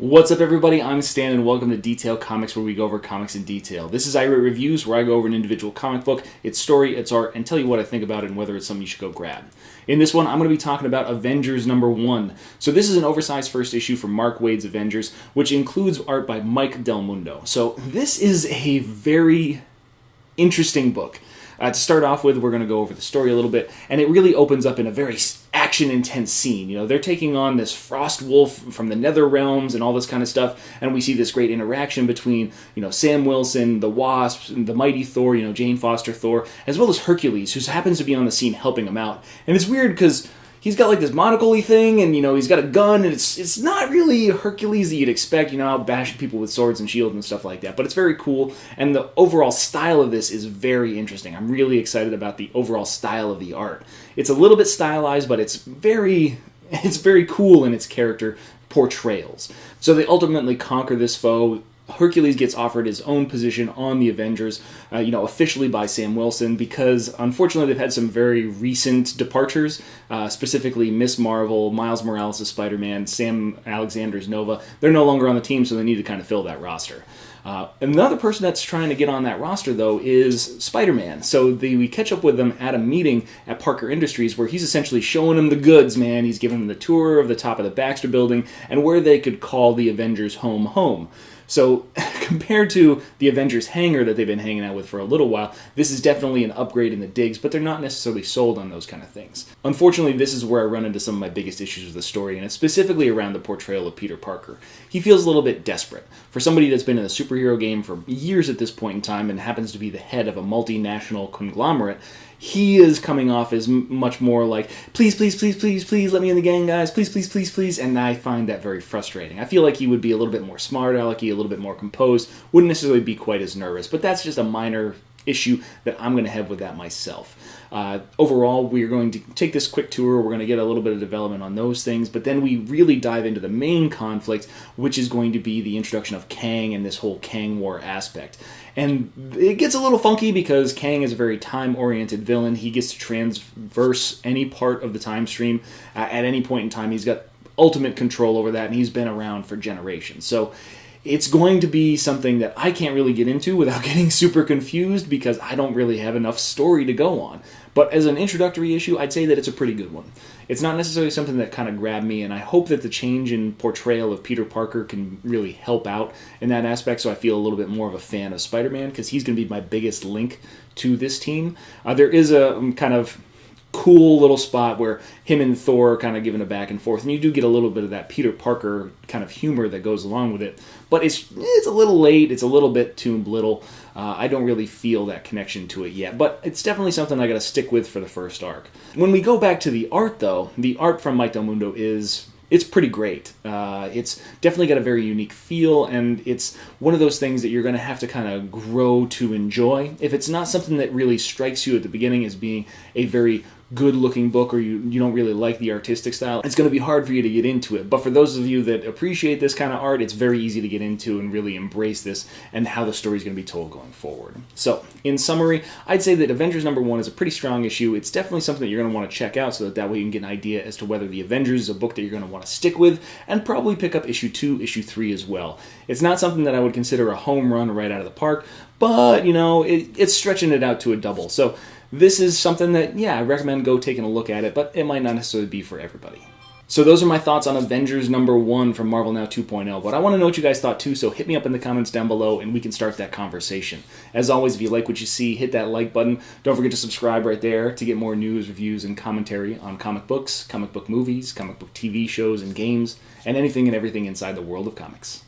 What's up, everybody? I'm Stan, and welcome to Detail Comics, where we go over comics in detail. This is iRate Reviews, where I go over an individual comic book, its story, its art, and tell you what I think about it and whether it's something you should go grab. In this one, I'm going to be talking about Avengers #1. So this is an oversized first issue from Mark Waid's Avengers, which includes art by Mike Del Mundo. So this is a very interesting book. To start off with, we're going to go over the story a little bit, and it really opens up in a very action-intense scene. You know, they're taking on this frost wolf from the nether realms and all this kind of stuff, and we see this great interaction between, Sam Wilson, the Wasp, the Mighty Thor, Jane Foster Thor, as well as Hercules, who happens to be on the scene helping him out. And it's weird because he's got like this monocle-y thing, and he's got a gun, and it's not really Hercules that you'd expect, out bashing people with swords and shields and stuff like that. But it's very cool, and the overall style of this is very interesting. I'm really excited about the overall style of the art. It's a little bit stylized, but it's very cool in its character portrayals. So they ultimately conquer this foe. Hercules gets offered his own position on the Avengers, officially by Sam Wilson, because unfortunately they've had some very recent departures, specifically Miss Marvel, Miles Morales as Spider-Man, Sam Alexander's Nova. They're no longer on the team, so they need to kind of fill that roster. Another person that's trying to get on that roster, though, is Spider-Man. So we catch up with them at a meeting at Parker Industries where he's essentially showing them the goods, man. He's giving them the tour of the top of the Baxter Building and where they could call the Avengers home. So compared to the Avengers hangar that they've been hanging out with for a little while, this is definitely an upgrade in the digs, but they're not necessarily sold on those kind of things. Unfortunately, this is where I run into some of my biggest issues with the story, and it's specifically around the portrayal of Peter Parker. He feels a little bit desperate. For somebody that's been in a superhero game for years at this point in time and happens to be the head of a multinational conglomerate, he is coming off as much more like, please, please, please, please, please, let me in the gang, guys, please, please, please, please, and I find that very frustrating. I feel like he would be a little bit more smart alecky, a little bit more composed, wouldn't necessarily be quite as nervous, but that's just a minor issue that I'm going to have with that myself. Overall, we're going to take this quick tour, we're going to get a little bit of development on those things, but then we really dive into the main conflict, which is going to be the introduction of Kang and this whole Kang War aspect. And it gets a little funky because Kang is a very time-oriented villain. He gets to transverse any part of the time stream at any point in time. He's got ultimate control over that, and he's been around for generations. So it's going to be something that I can't really get into without getting super confused because I don't really have enough story to go on. But as an introductory issue, I'd say that it's a pretty good one. It's not necessarily something that kind of grabbed me, and I hope that the change in portrayal of Peter Parker can really help out in that aspect, so I feel a little bit more of a fan of Spider-Man, because he's going to be my biggest link to this team. There is a kind of cool little spot where him and Thor are kind of giving a back and forth, and you do get a little bit of that Peter Parker kind of humor that goes along with it, but it's a little late, it's a little bit too little. I don't really feel that connection to it yet, but it's definitely something I got to stick with for the first arc. When we go back to the art, though, the art from Mike Del Mundo it's pretty great. It's definitely got a very unique feel, and it's one of those things that you're going to have to kind of grow to enjoy. If it's not something that really strikes you at the beginning as being a very good-looking book, or you don't really like the artistic style, it's going to be hard for you to get into it. But for those of you that appreciate this kind of art, it's very easy to get into and really embrace this and how the story is going to be told going forward. So, in summary, I'd say that Avengers #1 is a pretty strong issue. It's definitely something that you're going to want to check out, so that way you can get an idea as to whether the Avengers is a book that you're going to want to stick with, and probably pick up issue 2, issue 3 as well. It's not something that I would consider a home run right out of the park, but, it's stretching it out to a double. So, this is something that, I recommend go taking a look at it, but it might not necessarily be for everybody. So those are my thoughts on Avengers #1 from Marvel Now 2.0, but I want to know what you guys thought too, so hit me up in the comments down below and we can start that conversation. As always, if you like what you see, hit that like button. Don't forget to subscribe right there to get more news, reviews, and commentary on comic books, comic book movies, comic book TV shows and games, and anything and everything inside the world of comics.